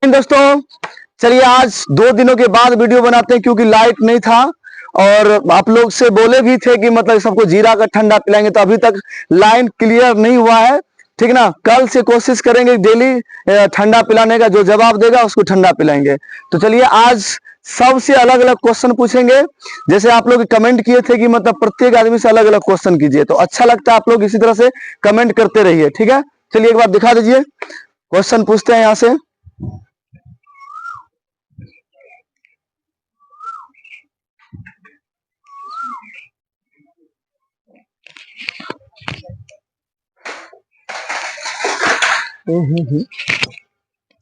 दोस्तों चलिए आज 2 दिनों के बाद वीडियो बनाते हैं क्योंकि लाइट नहीं था और आप लोग से बोले भी थे कि मतलब सबको जीरा का ठंडा पिलाएंगे, तो अभी तक लाइन क्लियर नहीं हुआ है। ठीक ना, कल से कोशिश करेंगे डेली ठंडा पिलाने का, जो जवाब देगा उसको ठंडा पिलाएंगे। तो चलिए आज सबसे अलग अलग क्वेश्चन पूछेंगे। जैसे आप लोग कमेंट किए थे कि मतलब प्रत्येक आदमी से अलग अलग क्वेश्चन कीजिए, तो अच्छा लगता है, आप लोग इसी तरह से कमेंट करते रहिए। ठीक है, चलिए एक बार दिखा दीजिए, क्वेश्चन पूछते हैं यहाँ से।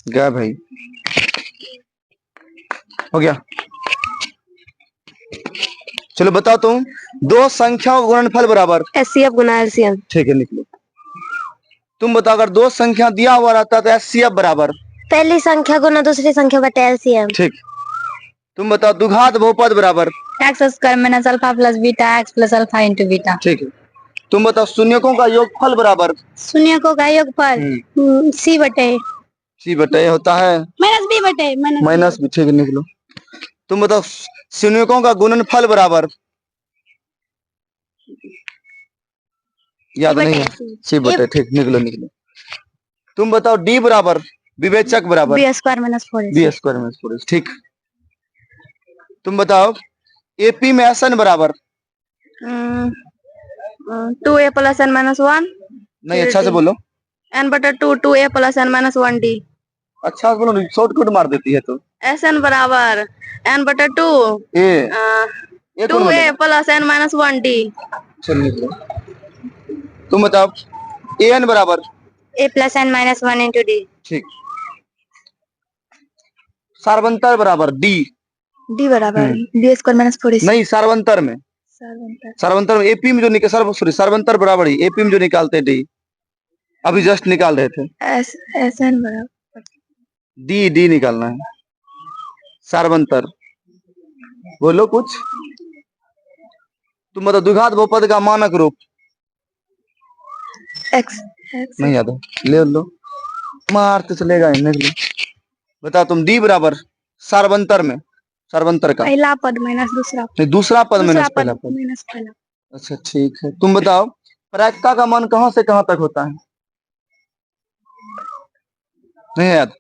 गया भाई, हो गया। चलो बताओ तुम, दो संख्याओं का गुणनफल बराबर एचसीएफ गुना एलसीएम। ठीक है, निकलो। तुम बताओ अगर दो संख्या दिया हुआ रहता तो एचसीएफ बराबर पहली संख्या गुना दूसरी संख्या बटे एलसीएम। ठीक। तुम बताओ द्विघात बहुपद बराबर x square minus alpha plus beta x plus alpha into beta. ठीक है। तुम बताओ शून्यकों का योगफल बराबर शून्यकों का योगफल सी बटे होता है माइनस बी बटे माइनस बी। ठीक है, निकलो। तुम बताओ शून्यकों का गुणनफल बराबर, याद नहीं है, सी बटे। ठीक, निकलो निकलो। तुम बताओ डी बराबर विवेचक बराबर B square minus 4ac। B square minus 4ac। ठीक। तुम बताओ एपी में एसएन बराबर 2a प्लस एन माइनस 1। नहीं, अच्छा से बोलो। एन बटे 2 2a plus n minus 1d। अच्छा से बोलो, शॉर्टकट मार देती है तो। एस एन बराबर एन बटे 2 ए 2a plus n minus 1d। चलो निकलो। तुम बताओ ए एन बराबर a plus n minus 1 into d. ठीक। सार्वंतर बराबर डी डी बराबर बी स्क्वायर माइनस 4ac। नहीं, सार्वंतर में एपी में जो निकल सॉरी सार्वंतर बराबर ही एपी में जो निकालते डी, अभी जस्ट निकाल रहे थे। एस एस एन बराबर डी डी निकालना है। सार्वंतर बोलो कुछ। तुम बताओ द्विघात बहुपद का मानक रूप एक्स नहीं याद है, ले लो, मारते चलेगा। बताओ तुम डी बराबर सार्वंतर में, सार्वंतर का पहला पद माइनस दूसरा नहीं, दूसरा पद माइनस पहला पद। माइनस पहला। अच्छा ठीक है। तुम बताओ प्रायिकता का मान कहां से कहां तक होता है? नहीं याद?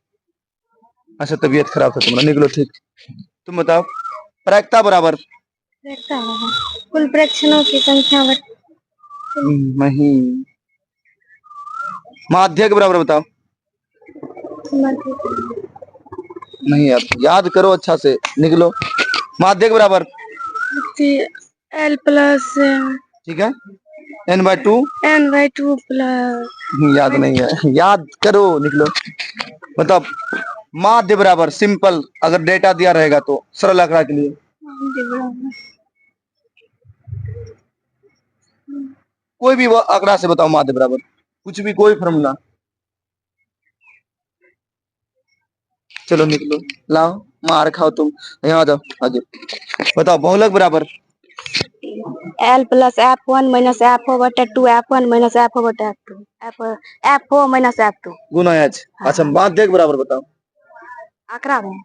अच्छा, तबीयत खराब था तुम्हारा, निकलो। ठीक। तुम बताओ प्रायिकता बराबर कुल प्रेक्षणों की संख्या नहीं, माध्यक बराबर बताओ। नहीं याद, याद करो अच्छा से, निकलो। माध्यक बराबर एल प्लस ठीक है n/2 n/2 प्लस याद नहीं है, याद करो, निकलो। मतलब माध्य बराबर सिंपल, अगर डेटा दिया रहेगा तो सरल आंकड़ा के लिए कोई भी आंकड़ा से बताओ माध्य बराबर कुछ भी, कोई फॉर्मूला। चलो निकलो, लाओ, मार खाओ तुम, यहाँ आ जाओ, आ जाओ। बताओ बहुलक बराबर L plus F1 minus F4 बटे 2 F1 माइनस F4 बटे F2 F4 माइनस F2 गुना H। अच्छा, माध्यक बराबर बताओ आंकड़ा में।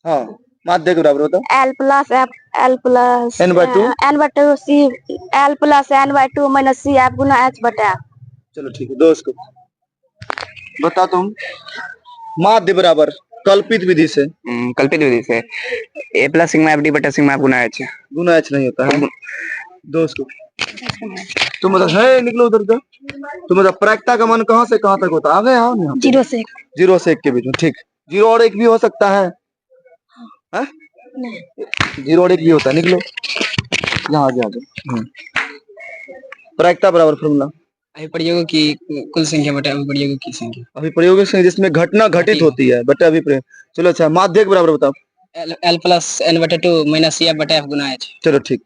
हाँ, माध्यक बराबर बताओ L plus L plus n/2 n/2 C L plus n/2 minus C F गुना H बटे F। चलो ठीक है, दोस्त को बता तुम माध्य बराबर कल्पित विधि से a plus sigma F D बटा सिग्मा गुना एच नहीं होता है दोस्त को। तुम मतलब है, निकलो उधर का। तुम मतलब प्रायिकता का मान कहां से कहां तक होता है? आगे आओ ना, 0 से 1 के बीच में। ठीक, 0 और 1 भी हो सकता है, है? 0 और 1 भी होता है, निकलो यहाँ आगे। प्रायिकता बराबर फॉर्मूला अभिप्रयोगों की कुल संख्या बटा अभिप्रयोगों की संख्या। अभिप्रयोगों से जिसमें घटना घटित होती है बटा अभिप्रयोग। चलो अच्छा, माध्यक बराबर बताओ L प्लस n बटे 2 माइनस C F बटा F गुना H। चलो ठीक।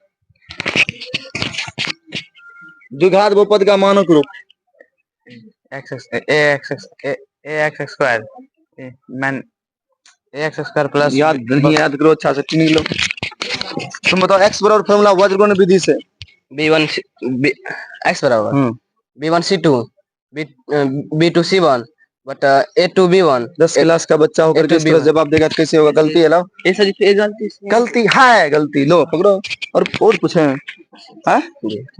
द्विघात बहुपद का मानक रूप ax स्क्वायर प्लस याद नहीं, याद करो अच्छा से, निकलो। तुम बताओ x बराबर फॉर्मूला वज्रगुण विधि से x बराबर b1 c2 b2 c1 बटा A2B1 10 क्लास का बच्चा होकर के इस तरह जवाब देगा तो कैसे होगा? गलती है, लाओ। ये सर ये गलती गलती है, गलती लो पकड़ो। और पूछे हैं?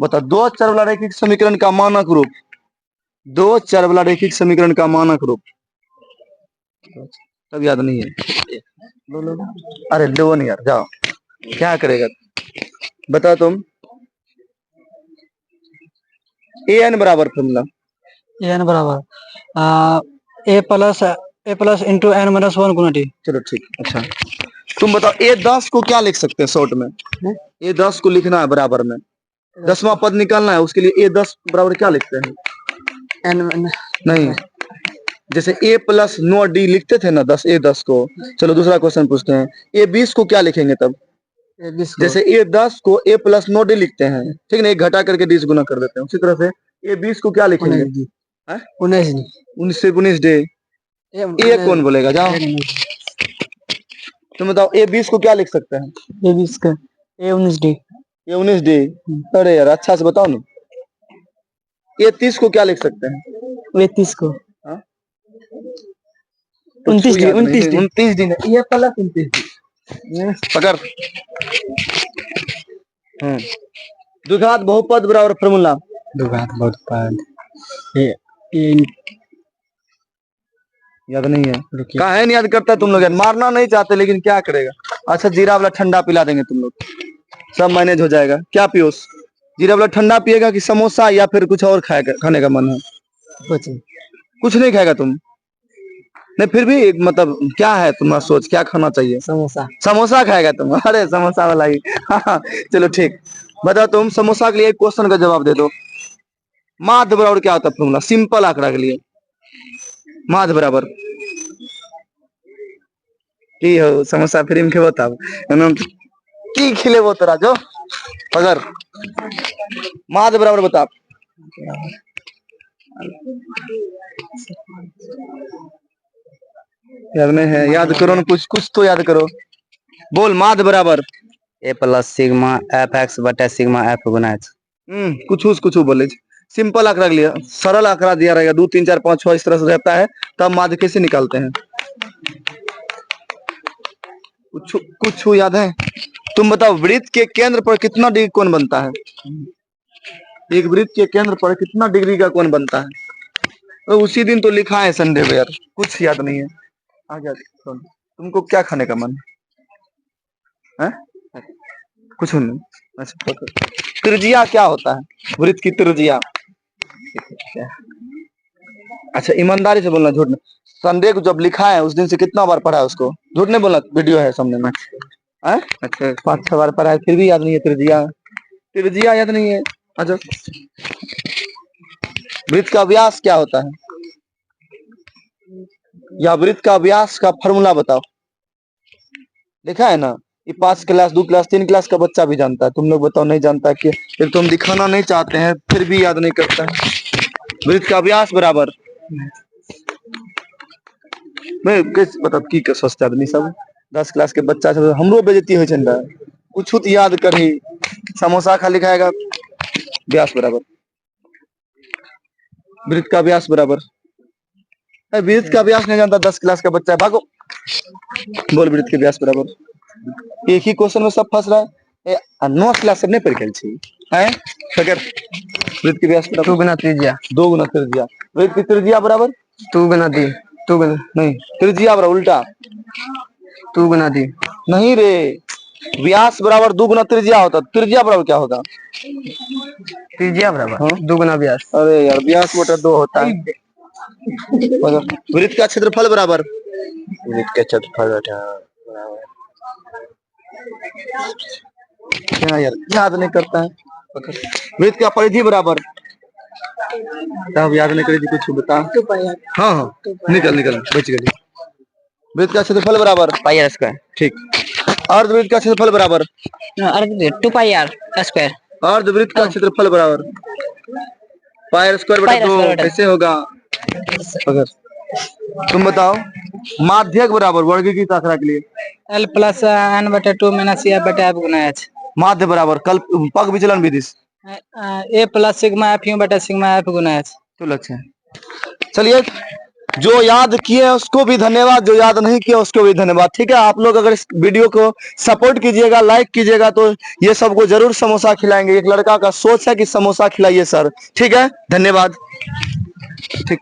बता, दो चर वाला रैखिक समीकरण का मानक रूप। दो चर वाला रैखिक समीकरण का मानक रूप। तब याद नहीं है। लो। अरे लो नहीं यार, जाओ। क्या करेगा बता तुम। an बराबर फॉर्मूला। एन बराबर ए प्लस इंटू एन माइनस 1 गुना टी। चलो ठीक, अच्छा तुम बताओ A10 को क्या लिख सकते हैं शॉर्ट में? A10 को लिखना है बराबर में 10वां पद निकालना है, उसके लिए A10 बराबर क्या लिखते हैं? एन नहीं, जैसे A प्लस 9D लिखते थे ना 10 को। चलो दूसरा क्वेश्चन पूछते हैं, A20 को क्या लिखेंगे तब? जैसे A10 को A प्लस 9D लिखते हैं, ठीक ना, एक घटा करके 20 गुना कर देते हैं, उसी तरह से A20 को क्या लिखेंगे? 19 से 19 डे। ये कौन बोलेगा, जाओ तुम बताओ। A20 को क्या लिख सकते हैं? A20 का A19 डी। A19 day. अरे यार अच्छा से बताओ ना। A30 को क्या लिख सकते हैं? A30 को हाँ? 29 डी। 29 दिन है, ये प्लस 29 दिन पकड़। द्विघात बहुपद बराबर फॉर्मूला। द्विघात बहुपद याद नहीं है, काहे नहीं याद करता तुम लोग? यार मारना नहीं चाहते लेकिन क्या करेगा। अच्छा जीरा वाला ठंडा पिला देंगे तुम लोग, सब मैनेज हो जाएगा। क्या पियोस? जीरा वाला ठंडा पिएगा कि समोसा या फिर कुछ और खाएगा, खाने का मन है? कुछ नहीं खाएगा तुम? नहीं फिर भी मतलब क्या है तुम्हारा सोच, क्या खाना चाहिए? समोसा। समोसा खाएगा तुम? अरे समोसा वाला ही। हाँ, चलो ठीक। बताओ तुम समोसा के लिए एक क्वेश्चन का जवाब दे दो। माध्य बराबर क्या होता है फॉर्मूला? सिंपल आंकड़ा के लिए माध्य बराबर की हो। समोसा फ्री में खेबो तब की खिलेबो तोरा जो। अगर माध्य बराबर बता। याद नहीं है, याद करो ना, कुछ तो याद करो। बोल माध्य बराबर A plus sigma F x बटा सिग्मा एफ गुना एच। कुछ बोले। सिंपल आंकड़ा के लिए सरल आंकड़ा दिया रहेगा, 2 3 4 5 6 इस तरह से रहता है, तब माध्य कैसे निकालते हैं? कुछ याद है? तुम बताओ वृत्त के केंद्र पर कितना डिग्री कोण बनता है? एक वृत्त के केंद्र पर कितना डिग्री का कोण बनता है? तो उसी दिन तो लिखा है संडे को यार, कुछ याद नहीं है। आ गया तुमको क्या खाने का मन है? कुछ नहीं। अच्छा त्रिज्या क्या होता है? वृत्त की त्रिज्या। अच्छा ईमानदारी से बोलना, झूठ नहीं। संडे को जब लिखा है उस दिन से कितना बार पढ़ा है उसको? झूठ नहीं बोलना, वीडियो है सामने में। अच्छा 5 6 बार पढ़ा है, फिर भी याद नहीं है त्रिज्या याद नहीं है। अच्छा वृत्त का व्यास क्या होता है? या वृत्त का व्यास का फॉर्मूला बताओ। देखा है ना, ये 5 क्लास 2 क्लास 3 क्लास का बच्चा भी जानता है, तुम लोग बताओ नहीं जानता कि? फिर तुम दिखाना नहीं चाहते हैं, फिर भी याद नहीं करता है। वृत्त का व्यास बराबर मैं कैसे बता की के सोचते आदमी सब 10 क्लास के बच्चा सब हमरो बेइज्जती होय छै ना। कुछ तो याद करही। समोसा खाली खाएगा। व्यास बराबर वृत्त का व्यास बराबर। वृत्त का व्यास नहीं जानता 10 क्लास का बच्चा है, भागो। बोल वृत्त के व्यास बराबर। एक ही क्वेश्चन में सब फंस रहा है। 9 क्लास सब नहीं पढ़ के छी हैं? फकर वृत्त के व्यास बराबर 2 गुना त्रिज्या। 2 गुना त्रिज्या। वृत्त की त्रिज्या बराबर 2 गुना दी। 2 गुना नहीं, त्रिज्या बराबर उल्टा 2 गुना दी। नहीं रे, व्यास बराबर 2 गुना त्रिज्या होता, त्रिज्या बराबर क्या होगा? त्रिज्या बराबर 2 गुना व्यास। अरे यार व्यास बटा 2 होता है। वृत्त का क्षेत्रफल बराबर वृत्त का क्षेत्रफल बटा क्या यार याद नहीं करता है। वृत्त का परिधि बराबर तब याद नहीं करेगी, कुछ बता। हाँ निकल बच गई। वृत्त का क्षेत्रफल बराबर पाई आर स्क्वायर। ठीक। अर्धवृत्त का क्षेत्रफल बराबर 2 पाई आर स्क्वायर। अर्धवृत्त का क्षेत्रफल बराबर पाई आर स्क्वायर बटा 2 कैसे होगा? अगर तुम बताओ माध्यक बराबर वर्गीकृत आंकड़ा के लिए L प्लस n बटा 2 माइनस f बटा f गुना h। माध्य बराबर कल पग विचलन विधि A plus sigma f you बटा सिग्मा f गुना h। तो लक्ष्य है। चलिए जो याद किए उसको भी धन्यवाद, जो याद नहीं किया उसको भी धन्यवाद। ठीक है, आप लोग अगर इस वीडियो को सपोर्ट कीजिएगा, लाइक कीजिएगा तो ये सबको जरूर समोसा खिलाएंगे। एक लड़का का सोच है कि समोसा खिलाइए सर। ठीक है, धन्यवाद। ठीक।